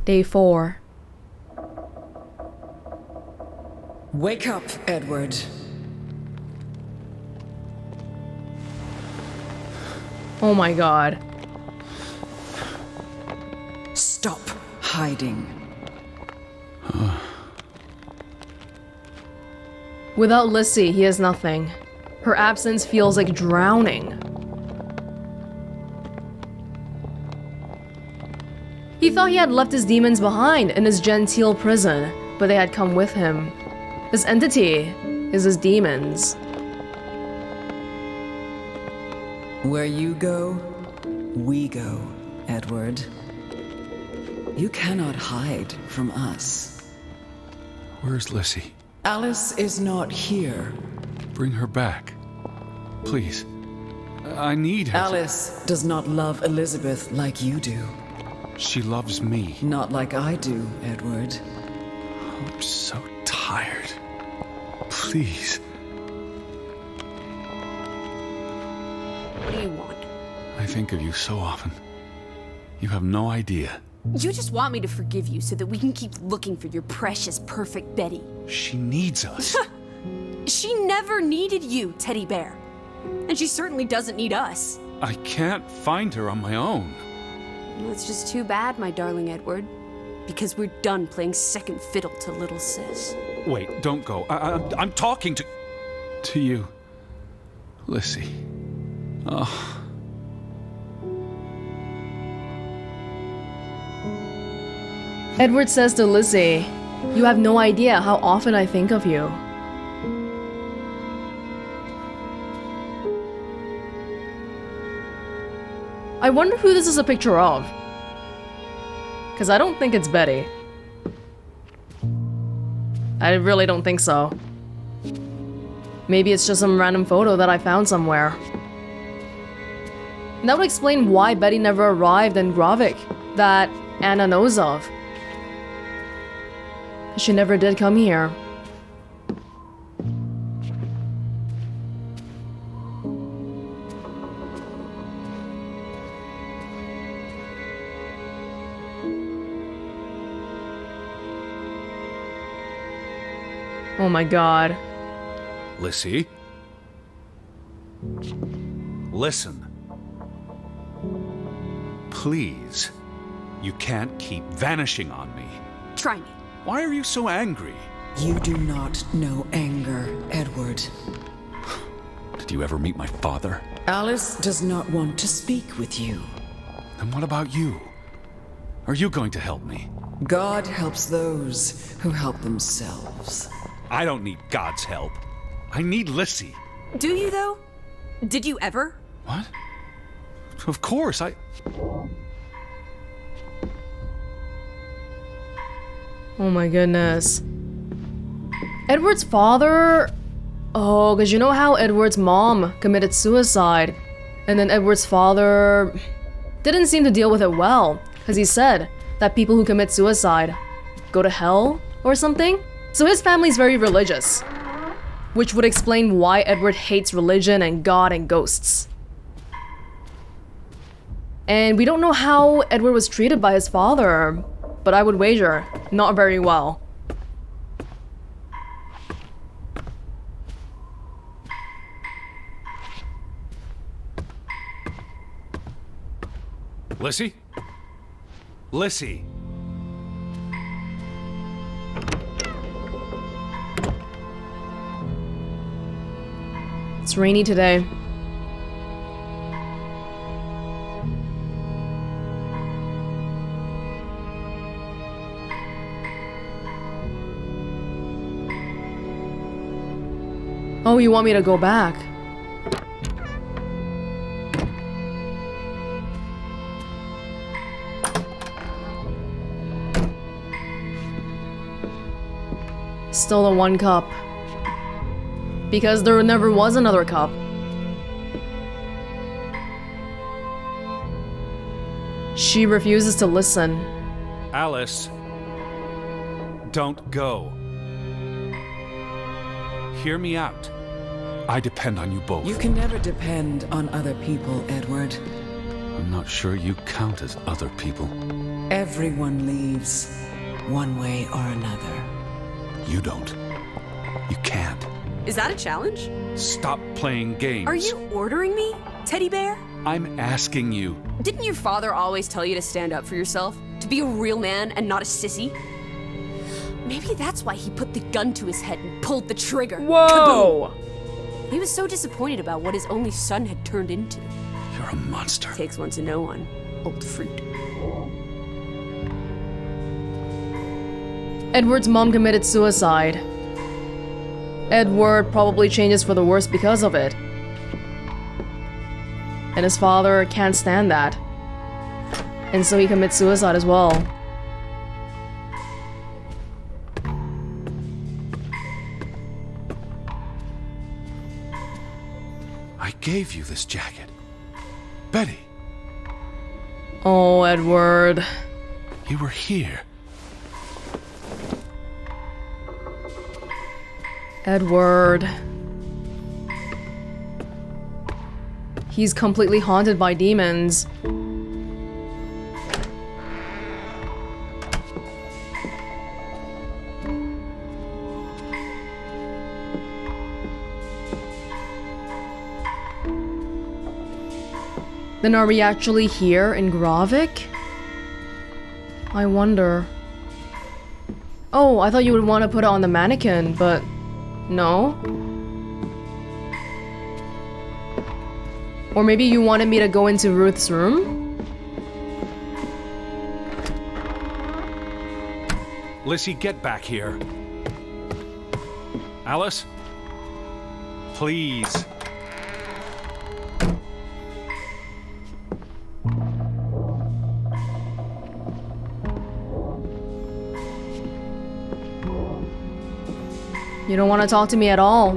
Day 4. Wake up, Edward. Oh my god. Stop hiding. Without Lissie, he is nothing. Her absence feels like drowning. He thought he had left his demons behind in his genteel prison, but they had come with him. This entity is his demons. Where you go, we go, Edward. You cannot hide from us. Where's Lissie? Alice is not here. Bring her back. Please. I need her. Alice does not love Elizabeth like you do. She loves me. Not like I do, Edward. I'm so tired. Please. What do you want? I think of you so often. You have no idea. You just want me to forgive you so that we can keep looking for your precious, perfect Betty. She needs us. She never needed you, Teddy Bear. And she certainly doesn't need us. I can't find her on my own. Well, it's just too bad, my darling Edward. Because we're done playing second fiddle to little sis. Wait, don't go. I'm talking to you. Lissie. Oh. Edward says to Lissie, "You have no idea how often I think of you." I wonder who this is a picture of. Because I don't think it's Betty. I really don't think so. Maybe it's just some random photo that I found somewhere. And that would explain why Betty never arrived in Graavik, that Anna knows of. She never did come here. Oh my god. Lissie? Listen. Please. You can't keep vanishing on me. Try me. Why are you so angry? You do not know anger, Edward. Did you ever meet my father? Alice does not want to speak with you. Then what about you? Are you going to help me? God helps those who help themselves. I don't need God's help. I need Lissie. Do you, though? Did you ever? What? Of course, Oh my goodness. Edward's father... Oh, because you know how Edward's mom committed suicide, and then Edward's father didn't seem to deal with it well, because he said that people who commit suicide go to hell or something. So his family's very religious, which would explain why Edward hates religion and God and ghosts. And we don't know how Edward was treated by his father, but I would wager not very well. Lissie? Lissie! It's rainy today. Oh, you want me to go back? Still the one cup. Because there never was another cup. She refuses to listen. Alice, don't go. Hear me out. I depend on you both. You can never depend on other people, Edward. I'm not sure you count as other people. Everyone leaves, one way or another. You don't. You can't. Is that a challenge? Stop playing games. Are you ordering me, teddy bear? I'm asking you. Didn't your father always tell you to stand up for yourself? To be a real man and not a sissy? Maybe that's why he put the gun to his head and pulled the trigger. Whoa! Kaboom! He was so disappointed about what his only son had turned into. You're a monster. Takes one to know one. Old fruit. Edward's mom committed suicide. Edward probably changes for the worse because of it. And his father can't stand that. And so he commits suicide as well. I gave you this jacket. Betty, Oh, Edward. you were here. Edward. He's completely haunted by demons. Then are we actually here in Graavik? I wonder. Oh, I thought you would want to put it on the mannequin, but no? Or maybe you wanted me to go into Ruth's room? Lissie, get back here. Alice? Please. You don't want to talk to me at all.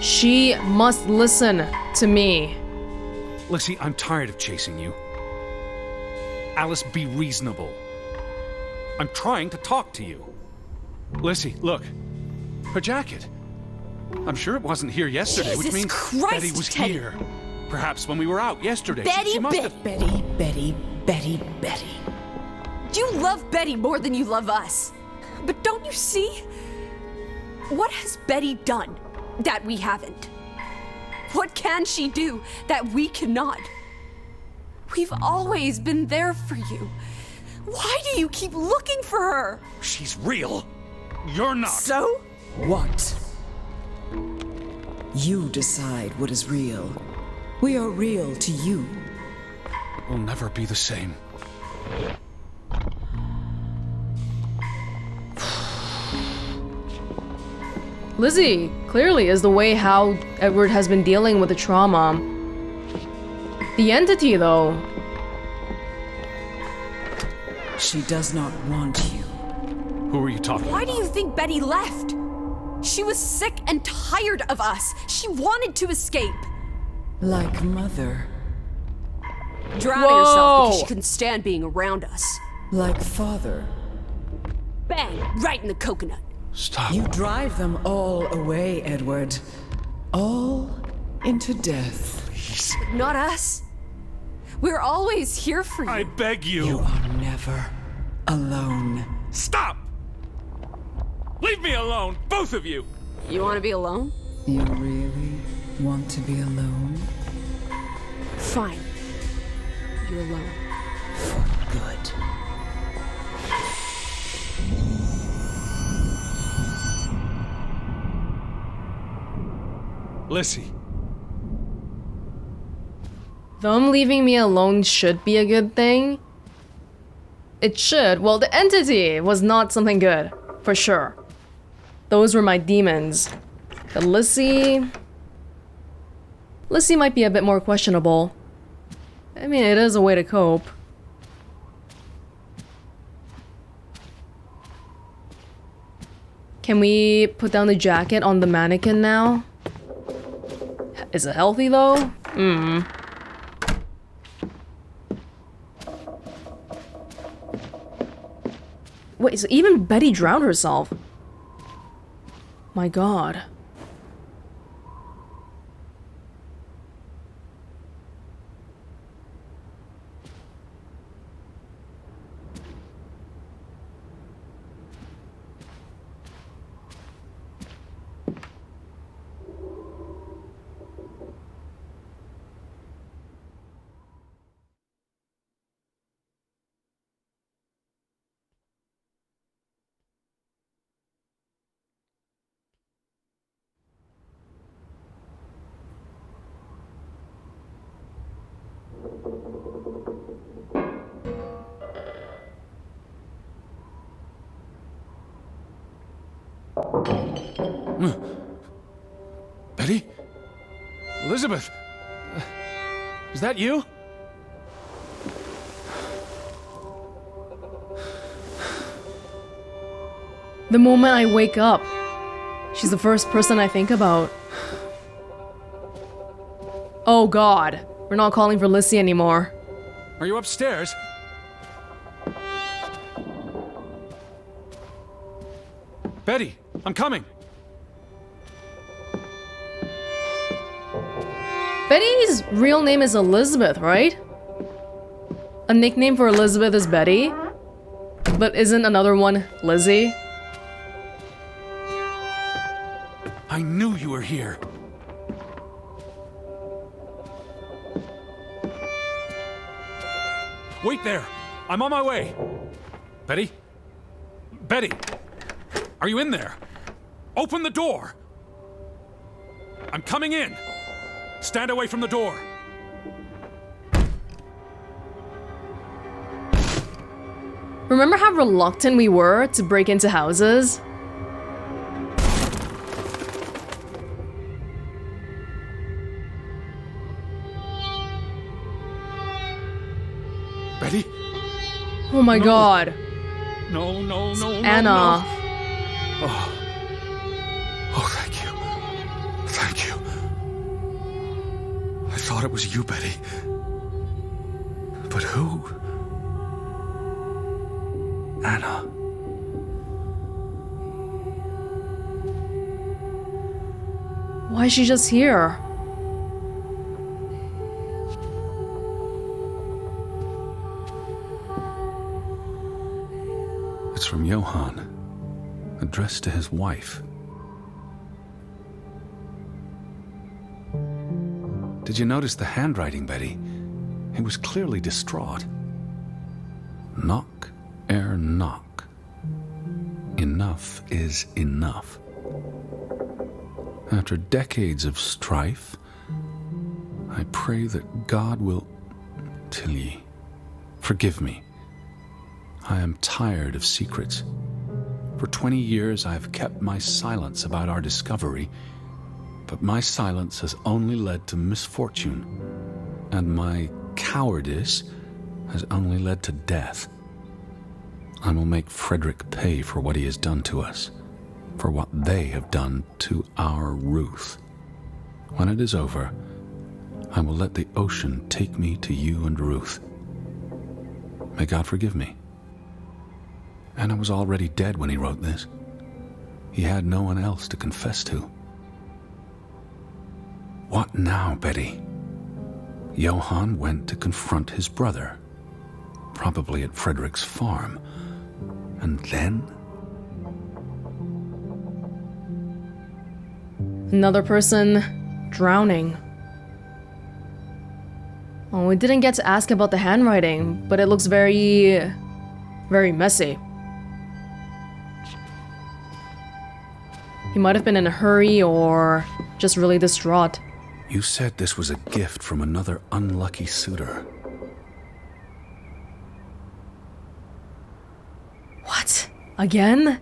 She must listen to me. Lissie, I'm tired of chasing you. Alice, be reasonable. I'm trying to talk to you. Lissie, look. Her jacket. I'm sure it wasn't here yesterday, which Jesus means Christ, Betty was Teddy. here. Perhaps when we were out yesterday. Betty, She must Betty. have... Betty. You love Betty more than you love us. But don't you see? What has Betty done that we haven't? What can she do that we cannot? We've always been there for you. Why do you keep looking for her? She's real. You're not. So? What? You decide what is real. We are real to you. We'll never be the same. Lissie clearly is the way how Edward has been dealing with the trauma. The entity, though. She does not want you. Who are you talking Why about? do you think Betty left? She was sick and tired of us. She wanted to escape. Like mother. Drowning herself because Whoa. she couldn't stand being around us. Like father. Bang! Right in the coconut. Stop. You drive them all away, Edward. All into death. But not us. We're always here for you. I beg you. You are never alone. Stop! Leave me alone, both of you! You want to be alone? You really want to be alone? Fine. You're alone. Good. Lissie, Them leaving me alone should be a good thing. It should. Well, the entity was not something good, for sure. Those were my demons. But Lissie might be a bit more questionable. I mean, it is a way to cope. Can we put down the jacket on the mannequin now? Is it healthy though? Wait, so even Betty drowned herself? My god. Betty? Elizabeth? Is that you? The moment I wake up, she's the first person I think about. Oh god, we're not calling for Lissie anymore. Are you upstairs? Betty, I'm coming. Betty's real name is Elizabeth, right? A nickname for Elizabeth is Betty? But isn't another one Lissie? I knew you were here. Wait there. I'm on my way. Betty? Betty! Are you in there? Open the door! I'm coming in! Stand away from the door! Remember how reluctant we were to break into houses? Betty? Oh my god. No. Anna. No. Oh, thank you. Thank you. I thought it was you, Betty. But who? Anna. Why is she just here? It's from Johann, addressed to his wife. Did you notice the handwriting, Betty? He was clearly distraught. Knock ere knock. Enough is enough. After decades of strife, I pray that God will... Tilly, forgive me. I am tired of secrets. For 20 years I have kept my silence about our discovery, but my silence has only led to misfortune, and my cowardice has only led to death. I will make Frederick pay for what he has done to us, for what they have done to our Ruth. When it is over, I will let the ocean take me to you and Ruth. May God forgive me. Anna was already dead when he wrote this. He had no one else to confess to. What now, Betty? Johann went to confront his brother, probably at Frederick's farm. And then? Another person drowning. Oh, we didn't get to ask about the handwriting, but it looks very messy. He might have been in a hurry or just really distraught. You said this was a gift from another unlucky suitor. What? Again?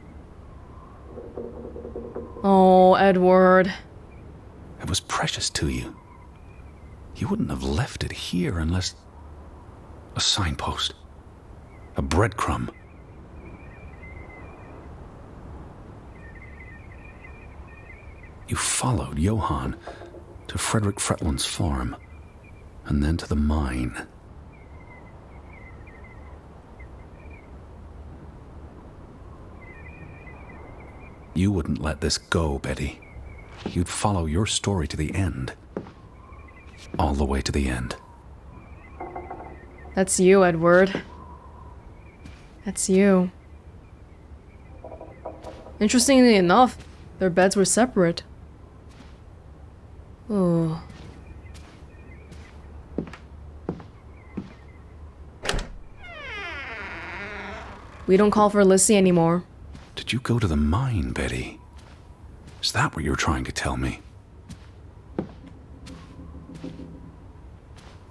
Oh, Edward. It was precious to you. You wouldn't have left it here unless... a signpost. A breadcrumb. You followed Johann to Frederick Fretland's farm, and then to the mine. You wouldn't let this go, Betty. You'd follow your story to the end. All the way to the end. That's you, Edward. That's you. Interestingly enough, their beds were separate. Oh. We don't call for Lissie anymore. Did you go to the mine, Betty? Is that what you're trying to tell me?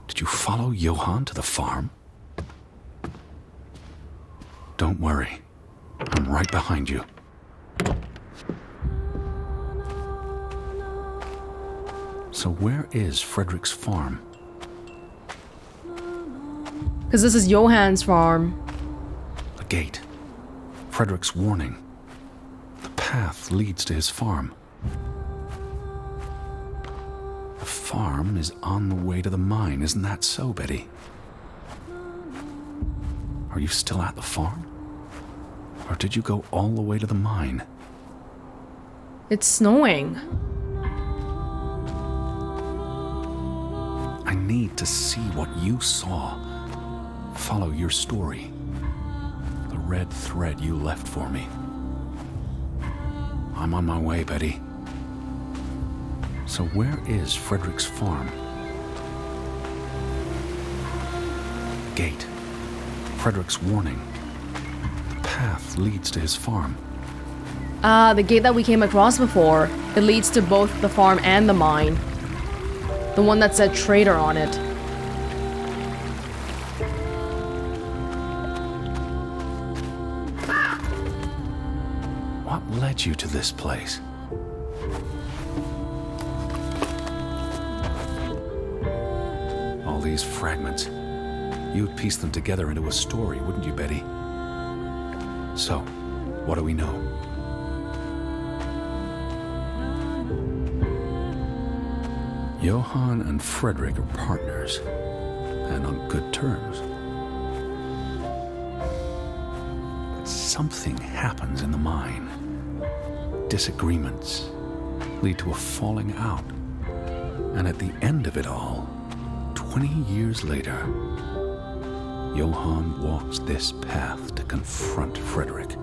Did you follow Johann to the farm? Don't worry. I'm right behind you. So where is Frederick's farm? Because this is Johann's farm. The gate. Frederick's warning. The path leads to his farm. The farm is on the way to the mine, isn't that so, Betty? Are you still at the farm? Or did you go all the way to the mine? It's snowing. I need to see what you saw. Follow your story. The red thread you left for me. I'm on my way, Betty. So where is Frederick's farm? Gate. Frederick's warning. The path leads to his farm. The gate that we came across before. It leads to both the farm and the mine. The one that said trader on it. What led you to this place? All these fragments. You'd piece them together into a story, wouldn't you, Betty? So, what do we know? Johann and Frederick are partners, and on good terms. But something happens in the mine. Disagreements lead to a falling out. And at the end of it all, 20 years later, Johann walks this path to confront Frederick.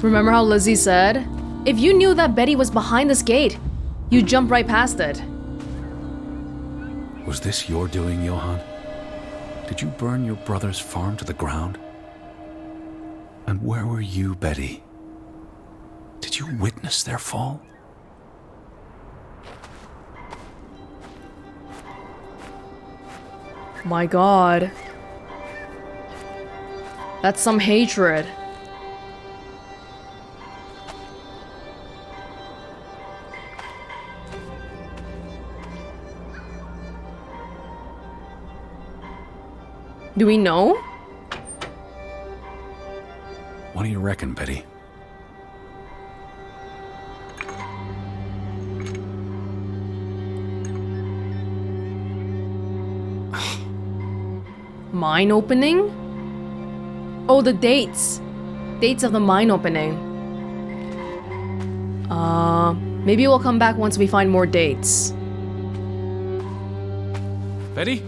Remember how Lissie said, if you knew that Betty was behind this gate, you'd jump right past it. Was this your doing, Johann? Did you burn your brother's farm to the ground? And where were you, Betty? Did you witness their fall? My God. That's some hatred. Do we know? What do you reckon, Betty? Mine opening? Oh, the dates. Dates of the mine opening. Maybe we'll come back once we find more dates. Betty?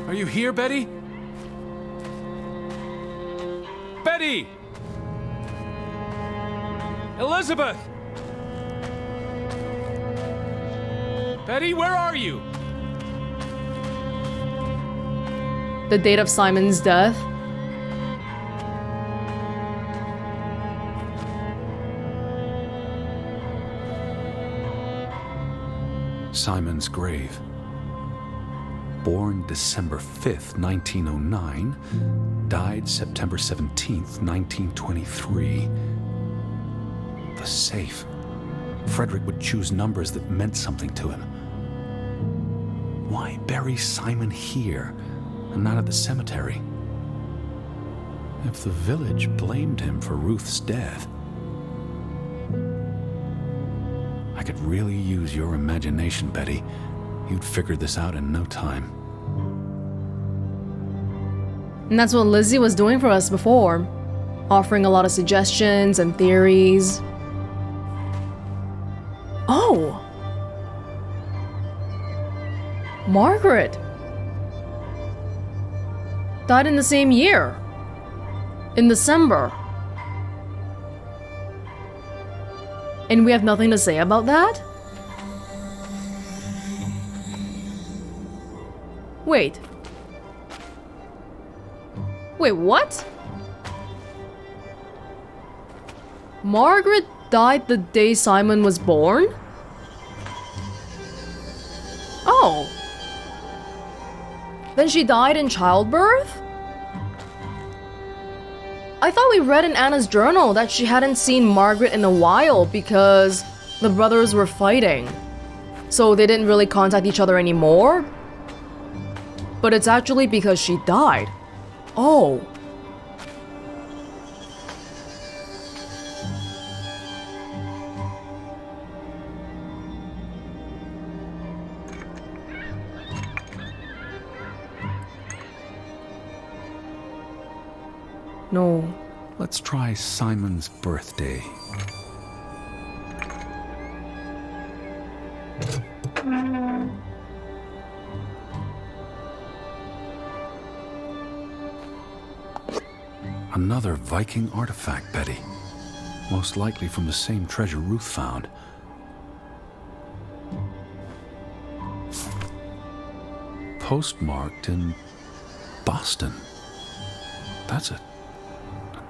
Are you here, Betty? Betty! Elizabeth! Betty, where are you? The date of Simon's death. Simon's grave. Born December 5th, 1909. Died September 17th, 1923. The safe. Frederick would choose numbers that meant something to him. Why bury Simon here and not at the cemetery? If the village blamed him for Ruth's death, I could really use your imagination, Betty. You'd figure this out in no time. And that's what Lissie was doing for us before. Offering a lot of suggestions and theories. Oh! Margaret! Died in the same year. In December. And we have nothing to say about that? Wait. Wait, what? Margaret died the day Simon was born? Oh. Then she died in childbirth? I thought we read in Anna's journal that she hadn't seen Margaret in a while because the brothers were fighting. So they didn't really contact each other anymore? But it's actually because she died. Oh. No. Let's try Simon's birthday. Another Viking artifact, Betty. Most likely from the same treasure Ruth found. Postmarked in Boston. That's a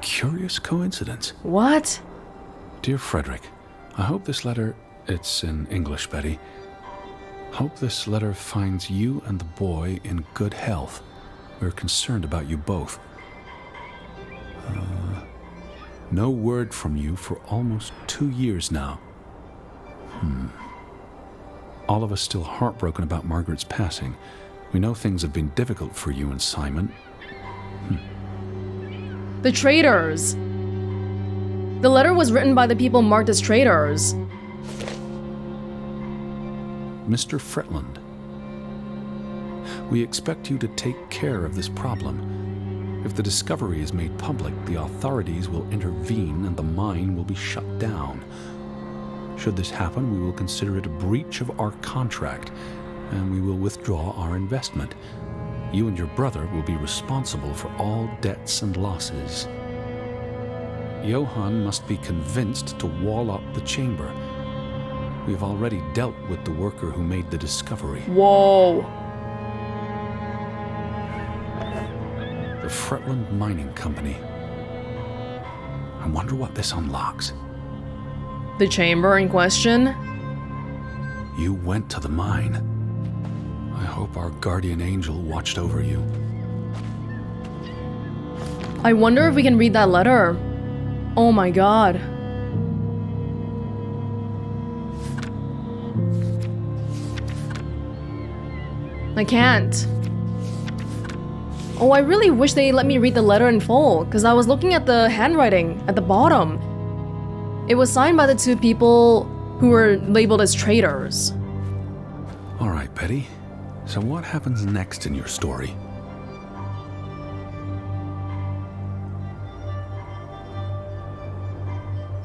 curious coincidence. What? Dear Frederick, I hope this letter... It's in English, Betty. Hope this letter finds you and the boy in good health. We're concerned about you both. No word from you for almost 2 years now. All of us still heartbroken about Margaret's passing. We know things have been difficult for you and Simon. The traitors. The letter was written by the people marked as traitors. Mr. Fretland, we expect you to take care of this problem. If the discovery is made public, the authorities will intervene and the mine will be shut down. Should this happen, we will consider it a breach of our contract, and we will withdraw our investment. You and your brother will be responsible for all debts and losses. Johann must be convinced to wall up the chamber. We have already dealt with the worker who made the discovery. Whoa. The Fretland Mining Company. I wonder what this unlocks. The chamber in question? You went to the mine. I hope our guardian angel watched over you. I wonder if we can read that letter. Oh my god. I can't. Oh, I really wish they let me read the letter in full, because I was looking at the handwriting at the bottom. It was signed by the two people who were labeled as traitors. All right, Betty. So what happens next in your story?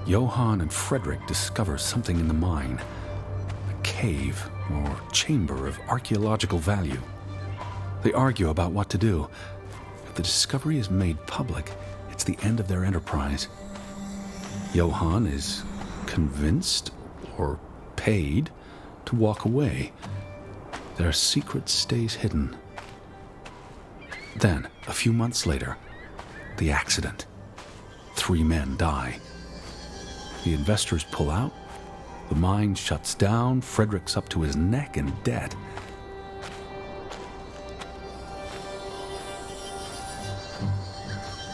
Johann and Frederick discover something in the mine. A cave or chamber of archaeological value. They argue about what to do. If the discovery is made public, it's the end of their enterprise. Johann is convinced or paid to walk away. Their secret stays hidden. Then, a few months later, the accident. 3 men die. The investors pull out. The mine shuts down. Frederick's up to his neck in debt.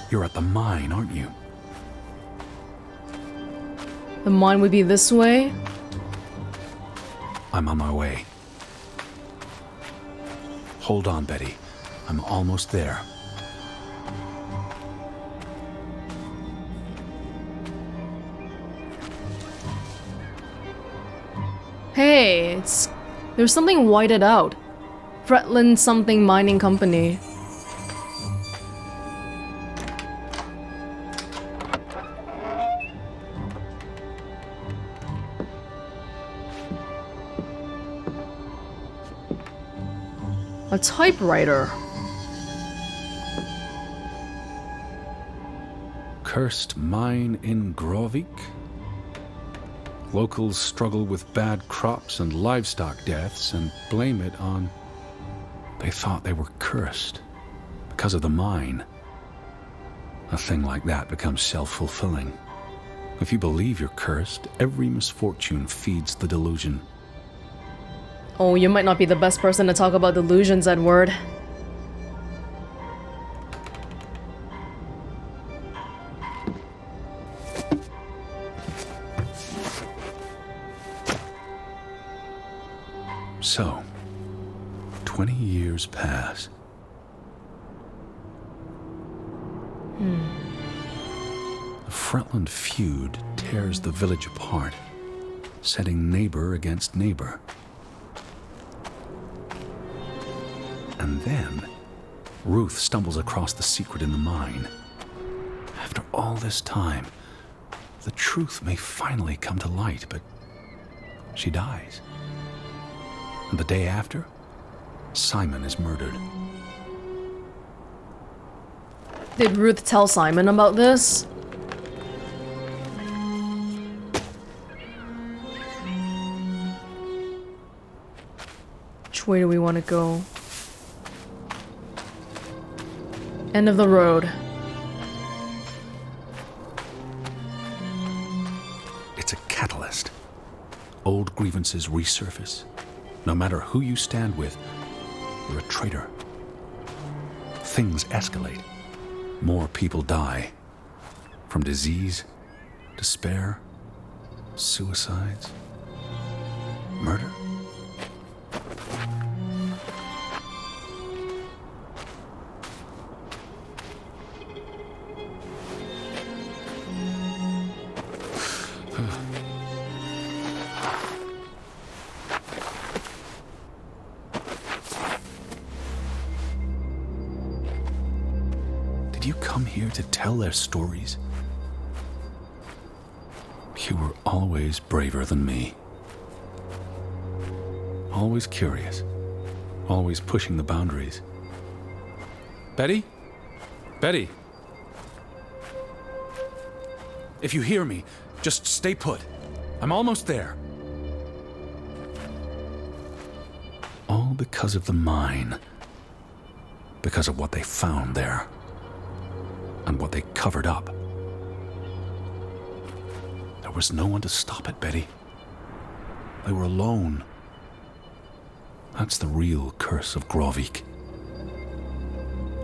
You're at the mine, aren't you? The mine would be this way? I'm on my way. Hold on, Betty. I'm almost there. Hey, there's something whited out. Fretland something mining company. A typewriter. Cursed mine in Graavik. Locals struggle with bad crops and livestock deaths and blame it on... They thought they were cursed because of the mine. A thing like that becomes self-fulfilling. If you believe you're cursed, every misfortune feeds the delusion. Oh, you might not be the best person to talk about delusions, Edward. 20 years pass. The Fretland feud tears the village apart, setting neighbor against neighbor. And then, Ruth stumbles across the secret in the mine. After all this time, the truth may finally come to light, but she dies. And the day after, Simon is murdered. Did Ruth tell Simon about this? Which way do we want to go? End of the road. It's a catalyst. Old grievances resurface. No matter who you stand with, you're a traitor. Things escalate. More people die. From disease, despair, suicides, murder. Did you come here to tell their stories? You were always braver than me. Always curious. Always pushing the boundaries. Betty? Betty? If you hear me, just stay put. I'm almost there. All because of the mine. Because of what they found there. And what they covered up. There was no one to stop it, Betty. They were alone. That's the real curse of Graavik.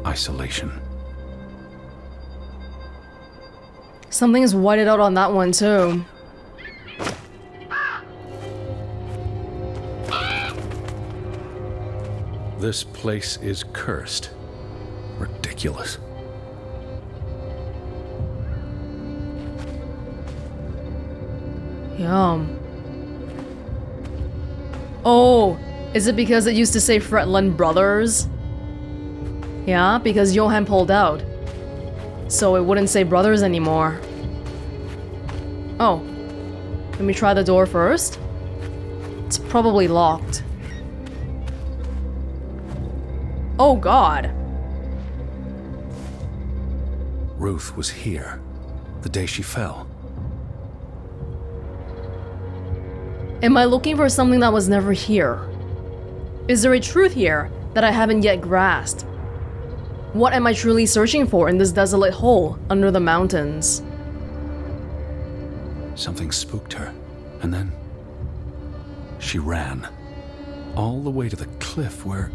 Isolation. Something is whited out on that one too. This place is cursed. Ridiculous. Yum. Oh, is it because it used to say Fretland Brothers? Yeah, because Johan pulled out. So it wouldn't say brothers anymore. Oh. Let me try the door first. It's probably locked. Oh god. Ruth was here, the day she fell. Am I looking for something that was never here? Is there a truth here that I haven't yet grasped? What am I truly searching for in this desolate hole under the mountains? Something spooked her, and then she ran. All the way to the cliff where...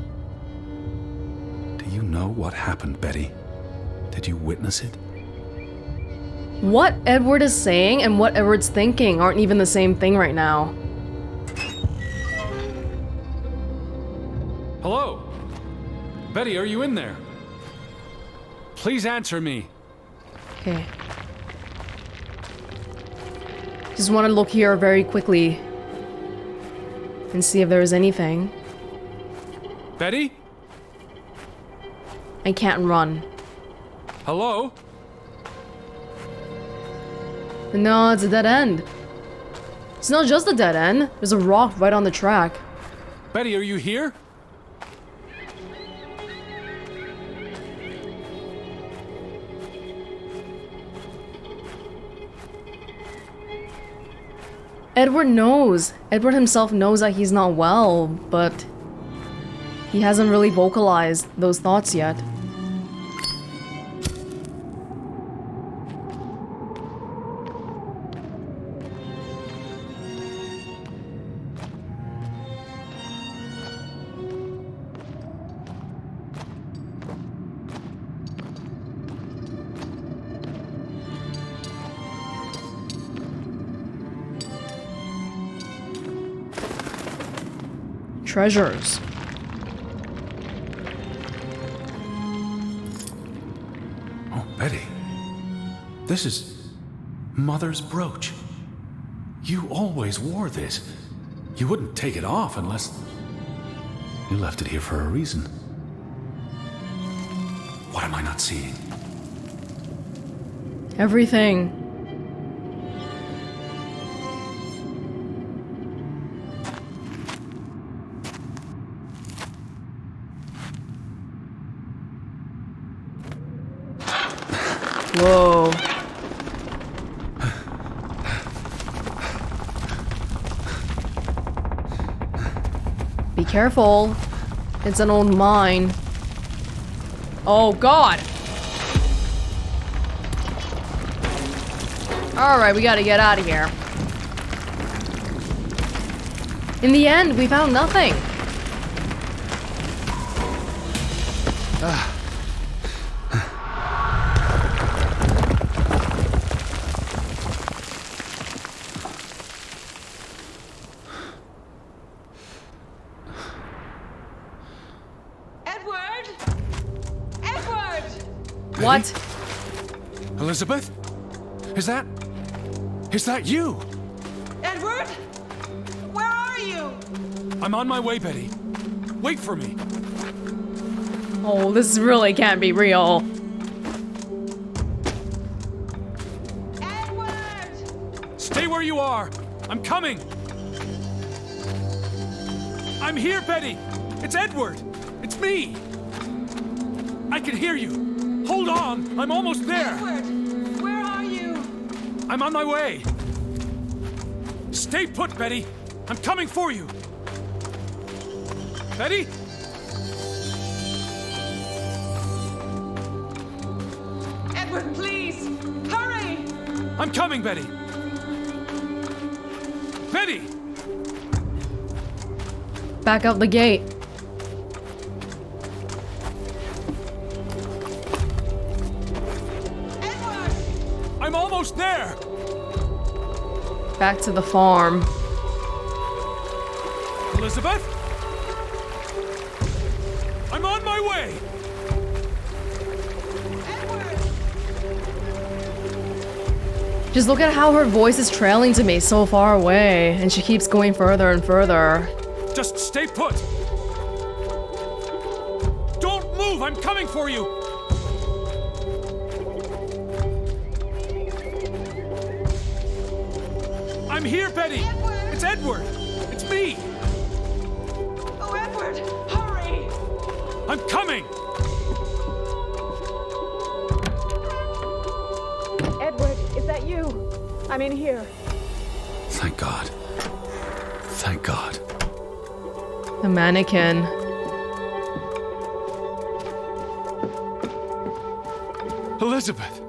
Do you know what happened, Betty? Did you witness it? What Edward is saying and what Edward's thinking aren't even the same thing right now. Hello? Betty, are you in there? Please answer me. Okay. Just want to look here very quickly and see if there's anything. Betty? I can't run. Hello? No, it's a dead end. It's not just a dead end. There's a rock right on the track. Betty, are you here? Edward knows. Edward himself knows that he's not well, but he hasn't really vocalized those thoughts yet. Treasures. Betty, this is Mother's brooch. You always wore this. You wouldn't take it off unless... You left it here for a reason. What am I not seeing? Everything. Whoa. Be careful. It's an old mine. Oh god. Alright, we gotta get out of here. In the end, we found nothing. What? Elizabeth? Is that you? Edward? Where are you? I'm on my way, Betty. Wait for me. Oh, this really can't be real. Edward! Stay where you are. I'm coming. I'm here, Betty. It's Edward. It's me. I can hear you. Hold on. I'm almost there. Edward, where are you? I'm on my way. Stay put, Betty. I'm coming for you. Betty? Edward, please, hurry! I'm coming, Betty. Betty! Back out the gate. Edward! I'm almost there. Back to the farm. Elizabeth? I'm on my way. Edward! Just look at how her voice is trailing to me so far away, and she keeps going further and further. Just stay put. Don't move. I'm coming for you. I'm here, Betty. Edward! It's Edward. It's me. Oh, Edward, hurry! I'm coming. Edward, is that you? I'm in here. Thank God. Thank God. The mannequin. Elizabeth.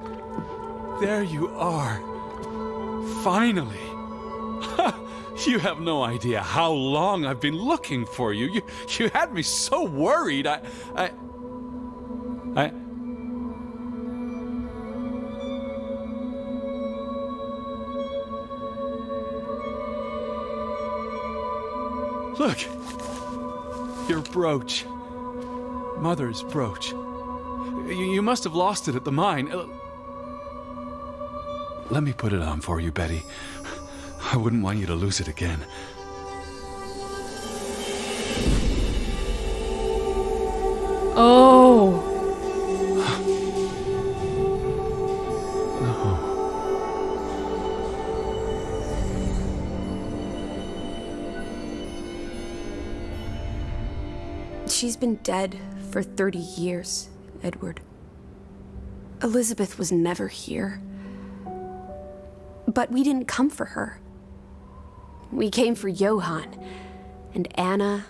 There you are. Finally. You have no idea how long I've been looking for you. You had me so worried. I... Look. Your brooch. Mother's brooch. You must have lost it at the mine. Let me put it on for you, Betty. I wouldn't want you to lose it again. Oh. No. She's been dead for 30 years, Edward. Elizabeth was never here. But we didn't come for her. We came for Johann, and Anna,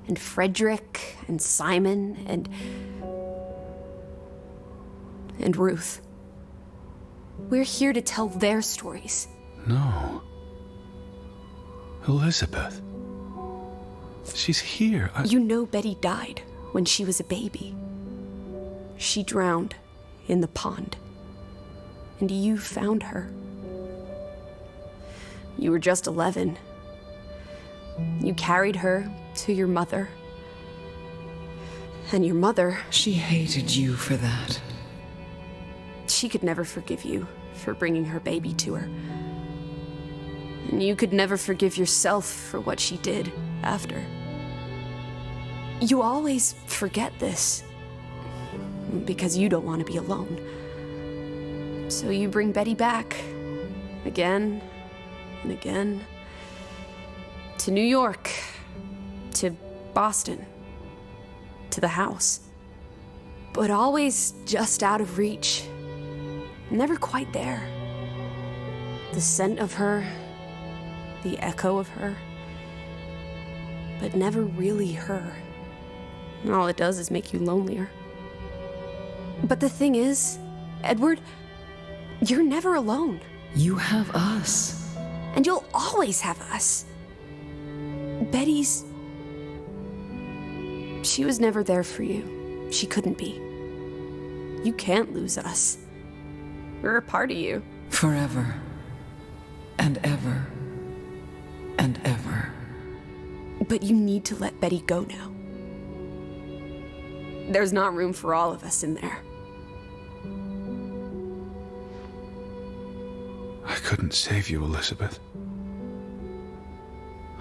and Frederick, and Simon, and Ruth. We're here to tell their stories. No. Elizabeth. She's here. You know Betty died when she was a baby. She drowned in the pond. And you found her. You were just 11. You carried her to your mother. And your mother... She hated you for that. She could never forgive you for bringing her baby to her. And you could never forgive yourself for what she did after. You always forget this. Because you don't want to be alone. So you bring Betty back. Again and again. To New York. To Boston. To the house. But always just out of reach. Never quite there. The scent of her. The echo of her. But never really her. And all it does is make you lonelier. But the thing is, Edward, you're never alone. You have us. And you'll always have us. Betty's... She was never there for you. She couldn't be. You can't lose us. We're a part of you. Forever. And ever. And ever. But you need to let Betty go now. There's not room for all of us in there. I couldn't save you, Elizabeth.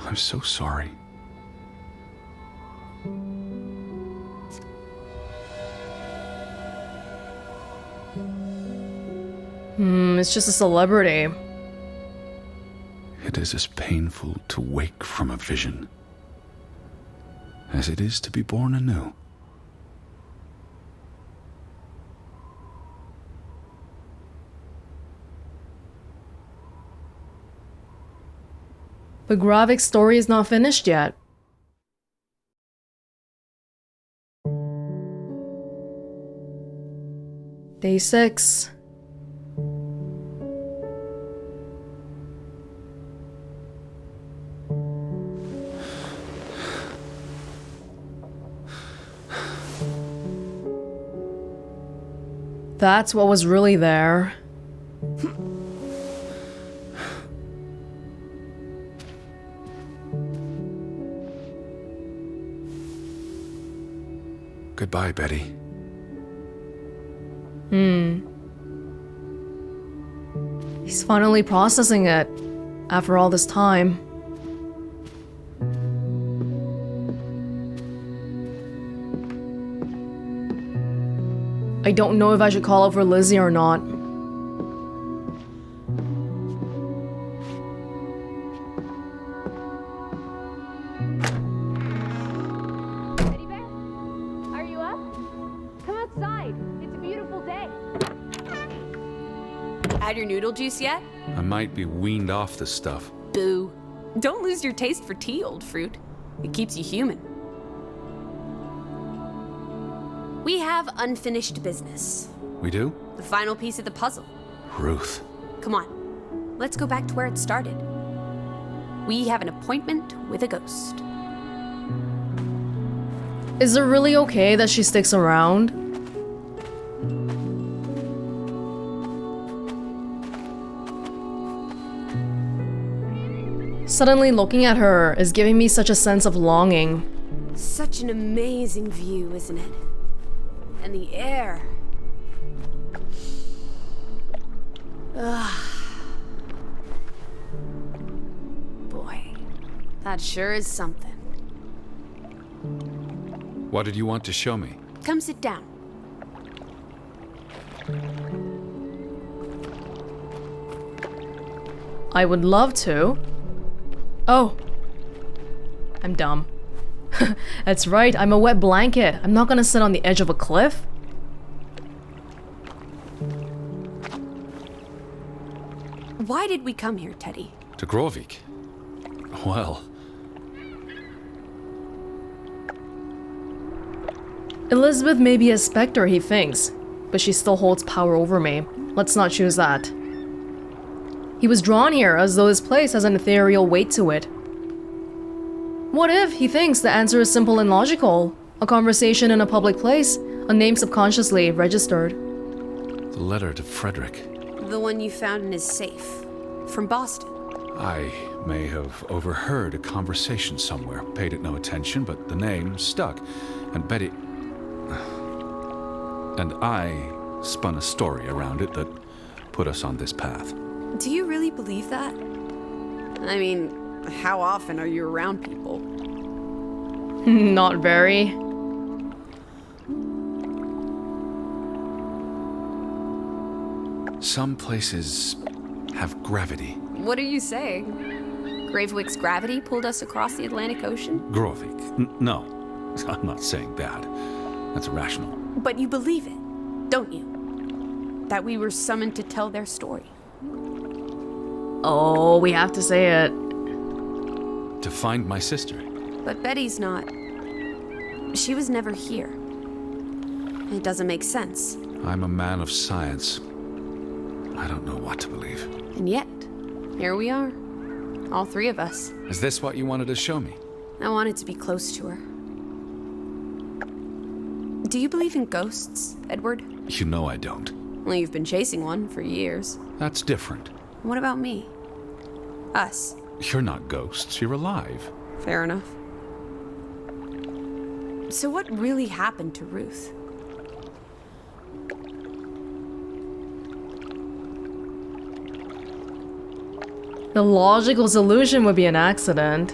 I'm so sorry. It's just a celebrity. It is as painful to wake from a vision as it is to be born anew. But Graavik's story is not finished yet. Day 6. That's what was really there. Goodbye, Betty. He's finally processing it after all this time. I don't know if I should call out for Lissie or not. Teddy bear? Are you up? Come outside. It's a beautiful day. Had your noodle juice yet? I might be weaned off the stuff. Boo. Don't lose your taste for tea, old fruit. It keeps you human. We have unfinished business. We do? The final piece of the puzzle. Ruth. Come on. Let's go back to where it started. We have an appointment with a ghost. Is it really okay that she sticks around? Suddenly looking at her is giving me such a sense of longing. Such an amazing view, isn't it? And the air. Ugh. Boy, that sure is something. What did you want to show me? Come sit down. I would love to. Oh. I'm dumb. That's right, I'm a wet blanket. I'm not gonna sit on the edge of a cliff. Why did we come here, Teddy? To Graavik. Well, Elizabeth may be a specter, he thinks, but she still holds power over me. Let's not choose that. He was drawn here as though this place has an ethereal weight to it. What if he thinks the answer is simple and logical? A conversation in a public place, a name subconsciously registered. the letter to Frederick. The one you found in his safe. From Boston. I may have overheard a conversation somewhere, paid it no attention, but the name stuck. And Betty... And I spun a story around it that put us on this path. Do you really believe that? I mean, how often are you around people? Not very. Some places have gravity. What are you saying? Graavik's gravity pulled us across the Atlantic Ocean? Graavik. No, I'm not saying that. That's irrational. But you believe it, don't you? That we were summoned to tell their story. Oh, we have to say it. To find my sister. But Betty's not. She was never here. It doesn't make sense. I'm a man of science. I don't know what to believe. And yet, here we are. All three of us. Is this what you wanted to show me? I wanted to be close to her. Do you believe in ghosts, Edward? You know I don't. Well, you've been chasing one for years. That's different. What about me? Us. You're not ghosts, you're alive. Fair enough. So what really happened to Ruth? The logical solution would be an accident.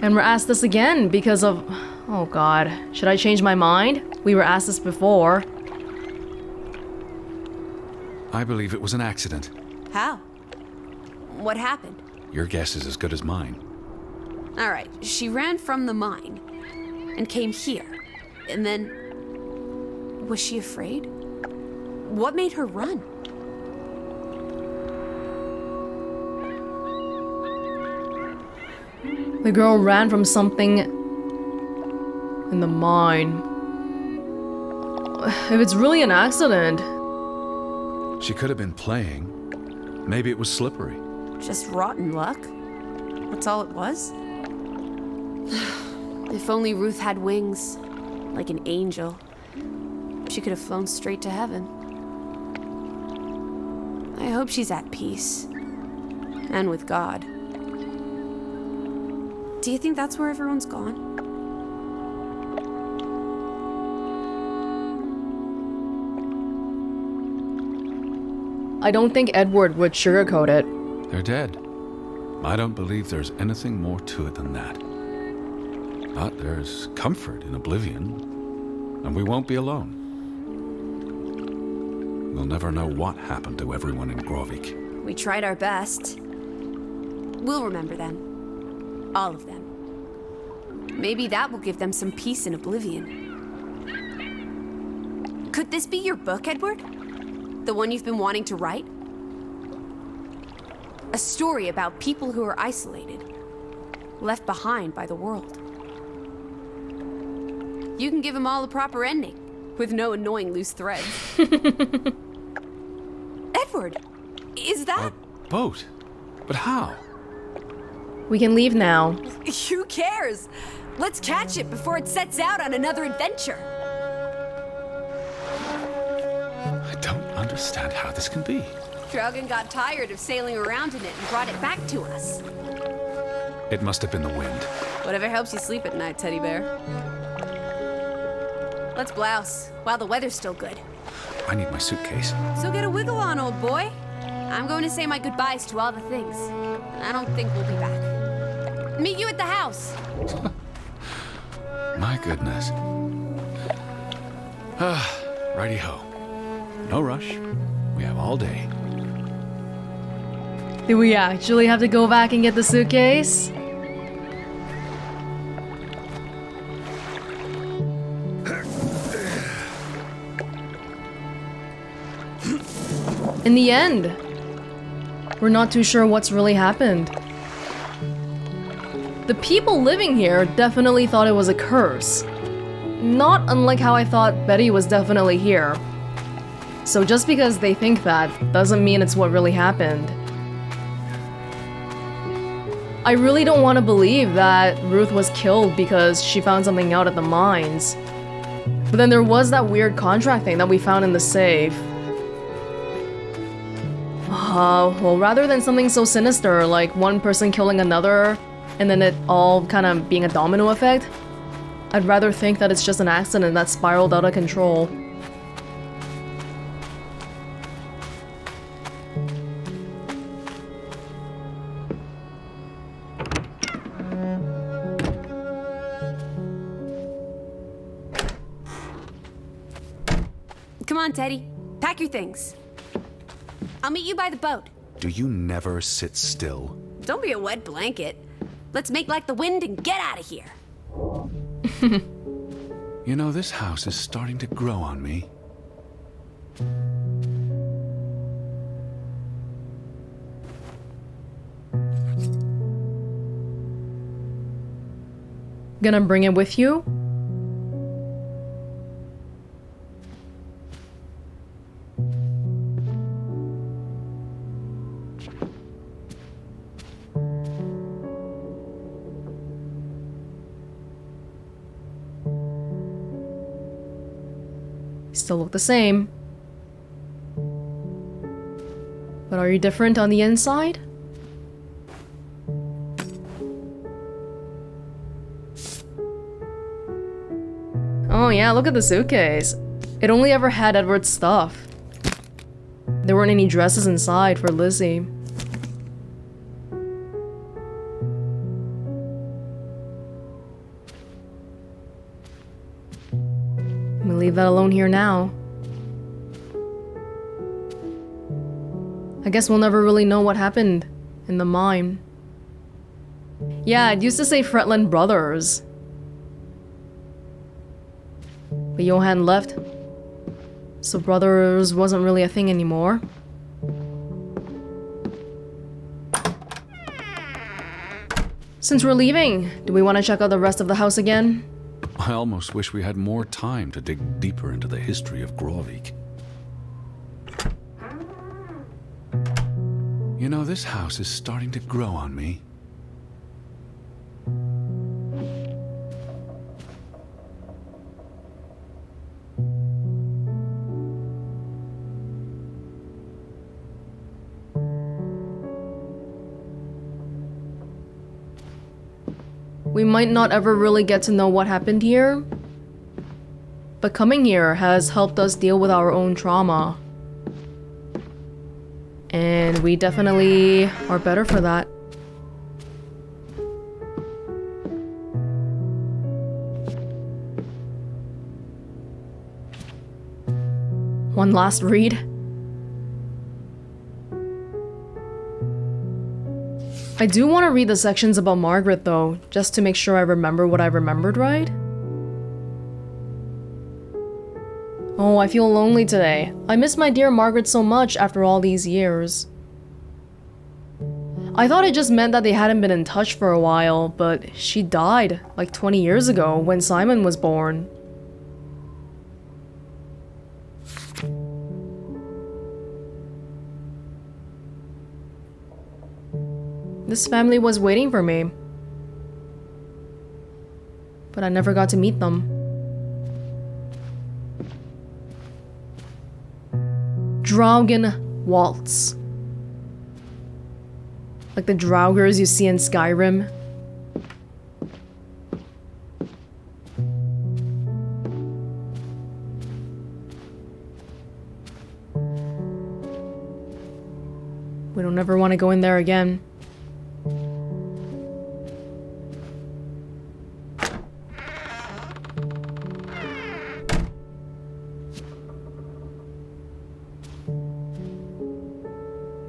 And we're asked this again because of... Oh god. Should I change my mind? We were asked this before. I believe it was an accident. How? What happened? Your guess is as good as mine. All right, she ran from the mine and came here. And then... Was she afraid? What made her run? The girl ran from something in the mine. If it's really an accident... She could have been playing. Maybe it was slippery. Just rotten luck? That's all it was? If only Ruth had wings, like an angel. She could have flown straight to heaven. I hope she's at peace. And with God. Do you think that's where everyone's gone? I don't think Edward would sugarcoat it. They're dead. I don't believe there's anything more to it than that. But there's comfort in oblivion, and we won't be alone. We'll never know what happened to everyone in Graavik. We tried our best. We'll remember them. All of them. Maybe that will give them some peace in oblivion. Could this be your book, Edward? The one you've been wanting to write? A story about people who are isolated, left behind by the world. You can give them all a proper ending, with no annoying loose threads. Edward, is that... A boat? But how? We can leave now. Who cares? Let's catch it before it sets out on another adventure. I don't understand how this can be. Draugen got tired of sailing around in it and brought it back to us. It must have been the wind. Whatever helps you sleep at night, teddy bear. Let's blouse, while the weather's still good. I need my suitcase. So get a wiggle on, old boy. I'm going to say my goodbyes to all the things. I don't think we'll be back. Meet you at the house. My goodness. Righty-ho. No rush. We have all day. Do we actually have to go back and get the suitcase? In the end, we're not too sure what's really happened. The people living here definitely thought it was a curse. Not unlike how I thought Betty was definitely here. So just because they think that doesn't mean it's what really happened. I really don't want to believe that Ruth was killed because she found something out at the mines. But then there was that weird contract thing that we found in the safe. Well, rather than something so sinister, like one person killing another, and then it all kind of being a domino effect, I'd rather think that it's just an accident that spiraled out of control. Come on, Teddy. Pack your things. I'll meet you by the boat. Do you never sit still? Don't be a wet blanket. Let's make like the wind and get out of here. You know, this house is starting to grow on me. Gonna bring it with you? Still look the same. But are you different on the inside? Oh yeah, look at the suitcase. It only ever had Edward's stuff. There weren't any dresses inside for Lissie. I'm gonna leave that alone here now. I guess we'll never really know what happened in the mine. Yeah, it used to say Fretland Brothers. But Johan left, so Brothers wasn't really a thing anymore. Since we're leaving, do we want to check out the rest of the house again? I almost wish we had more time to dig deeper into the history of Graavik. You know, this house is starting to grow on me. We might not ever really get to know what happened here, but coming here has helped us deal with our own trauma. And we definitely are better for that. One last read. I do want to read the sections about Margaret though, just to make sure I remember what I remembered right. Oh, I feel lonely today. I miss my dear Margaret so much after all these years. I thought it just meant that they hadn't been in touch for a while, but she died like 20 years ago when Simon was born. This family was waiting for me, but I never got to meet them. Draugen waltz. Like the Draugers you see in Skyrim. We don't ever want to go in there again.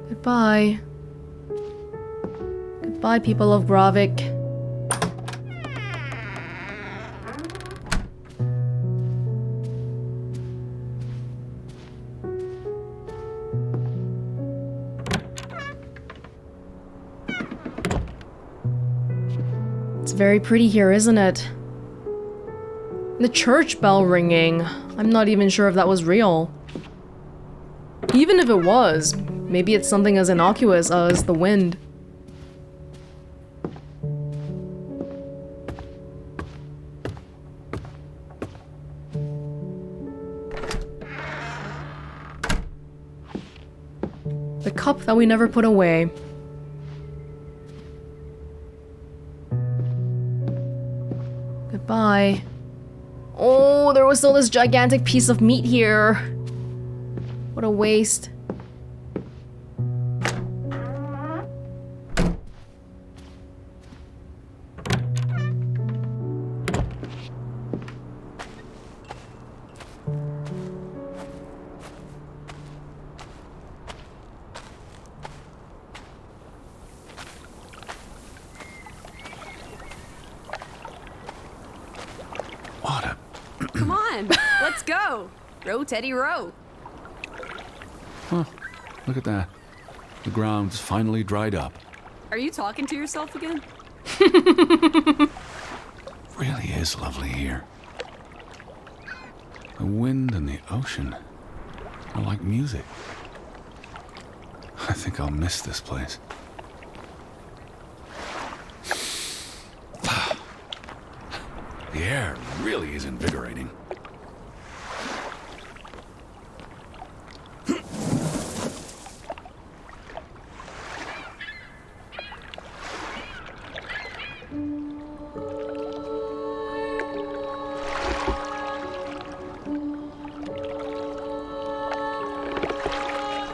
Goodbye. Goodbye, people of Graavik. It's very pretty here, isn't it? The church bell ringing. I'm not even sure if that was real. Even if it was, maybe it's something as innocuous as the wind. The cup that we never put away. Goodbye. Oh, there was still this gigantic piece of meat here. What a waste. Come on, let's go. Row, Teddy, row. Huh. Look at that. The ground's finally dried up. Are you talking to yourself again? Really is lovely here. The wind and the ocean are like music. I think I'll miss this place. The air really is invigorating.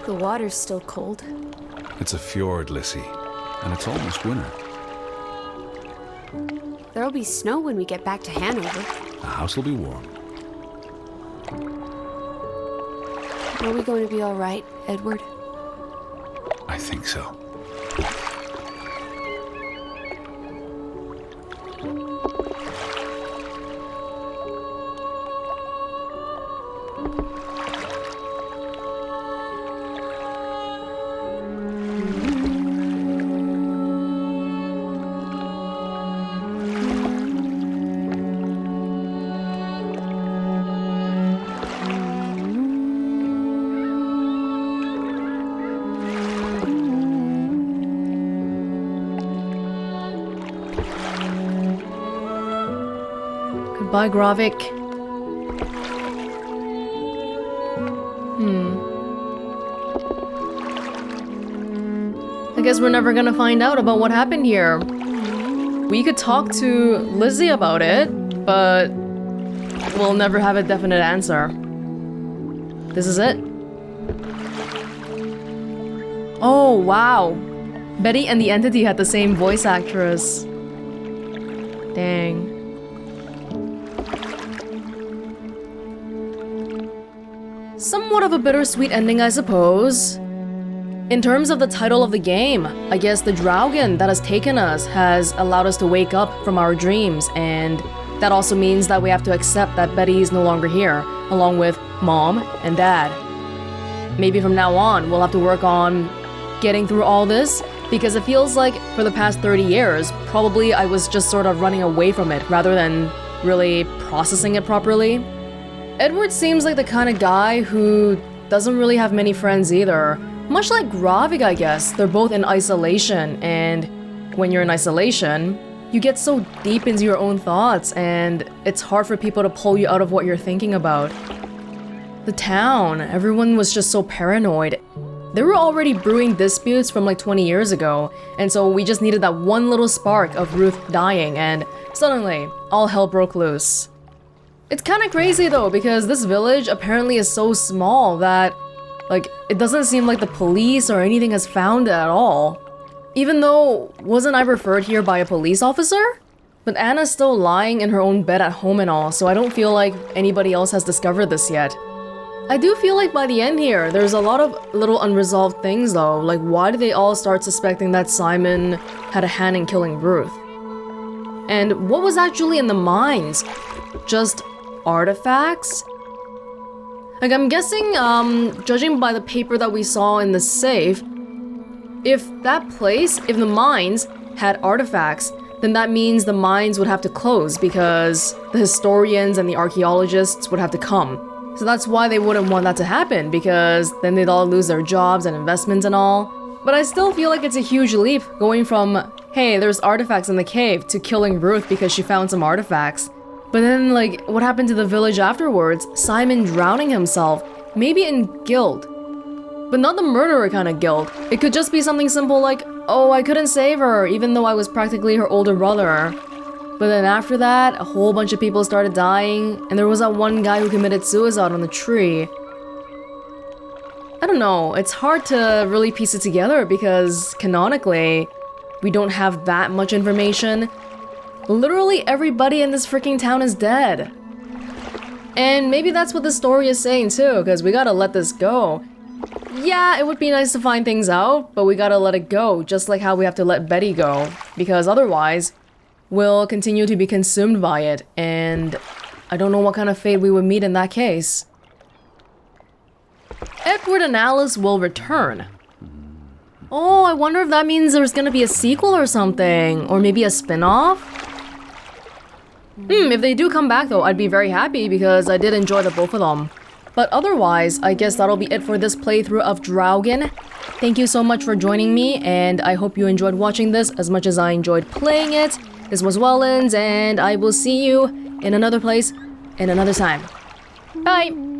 The water's still cold. It's a fjord, Lissie, and it's almost winter. There'll be snow when we get back to Hanover. The house will be warm. Are we going to be all right, Edward? I think so. Goodbye, Graavik. I guess we're never gonna find out about what happened here. We could talk to Lissie about it, but we'll never have a definite answer. This is it. Oh, wow. Betty and the Entity had the same voice actress. Dang. Somewhat of a bittersweet ending, I suppose. In terms of the title of the game, I guess the Draugen that has taken us has allowed us to wake up from our dreams, and that also means that we have to accept that Betty is no longer here, along with Mom and Dad. Maybe from now on, we'll have to work on getting through all this, because it feels like for the past 30 years, probably I was just sort of running away from it rather than really processing it properly. Edward seems like the kind of guy who doesn't really have many friends either. Much like Graavik, I guess, they're both in isolation, and when you're in isolation, you get so deep into your own thoughts, and it's hard for people to pull you out of what you're thinking about. The town, everyone was just so paranoid. They were already brewing disputes from like 20 years ago, and so we just needed that one little spark of Ruth dying, and suddenly, all hell broke loose. It's kind of crazy though, because this village apparently is so small that, like, it doesn't seem like the police or anything has found it at all. Even though, wasn't I referred here by a police officer? But Anna's still lying in her own bed at home and all, so I don't feel like anybody else has discovered this yet. I do feel like by the end here, there's a lot of little unresolved things though, like why did they all start suspecting that Simon had a hand in killing Ruth? And what was actually in the mines? Just artifacts? Like, I'm guessing, judging by the paper that we saw in the safe, if the mines had artifacts, then that means the mines would have to close because the historians and the archaeologists would have to come. So that's why they wouldn't want that to happen, because then they'd all lose their jobs and investments and all. But I still feel like it's a huge leap going from, hey, there's artifacts in the cave, to killing Ruth because she found some artifacts. But then, like, what happened to the village afterwards? Simon drowning himself, maybe in guilt. But not the murderer kind of guilt. It could just be something simple like, oh, I couldn't save her, even though I was practically her older brother. But then after that, a whole bunch of people started dying, and there was that one guy who committed suicide on the tree. I don't know, it's hard to really piece it together because canonically, we don't have that much information. Literally everybody in this freaking town is dead. And maybe that's what the story is saying too, because we gotta let this go. Yeah, it would be nice to find things out, but we gotta let it go, just like how we have to let Betty go, because otherwise, we'll continue to be consumed by it, and I don't know what kind of fate we would meet in that case. Edward and Alice will return. Oh, I wonder if that means there's gonna be a sequel or something, or maybe a spin-off? If they do come back though, I'd be very happy because I did enjoy the both of them. But otherwise, I guess that'll be it for this playthrough of Draugen. Thank you so much for joining me, and I hope you enjoyed watching this as much as I enjoyed playing it. This was Welonz, and I will see you in another place, in another time. Bye!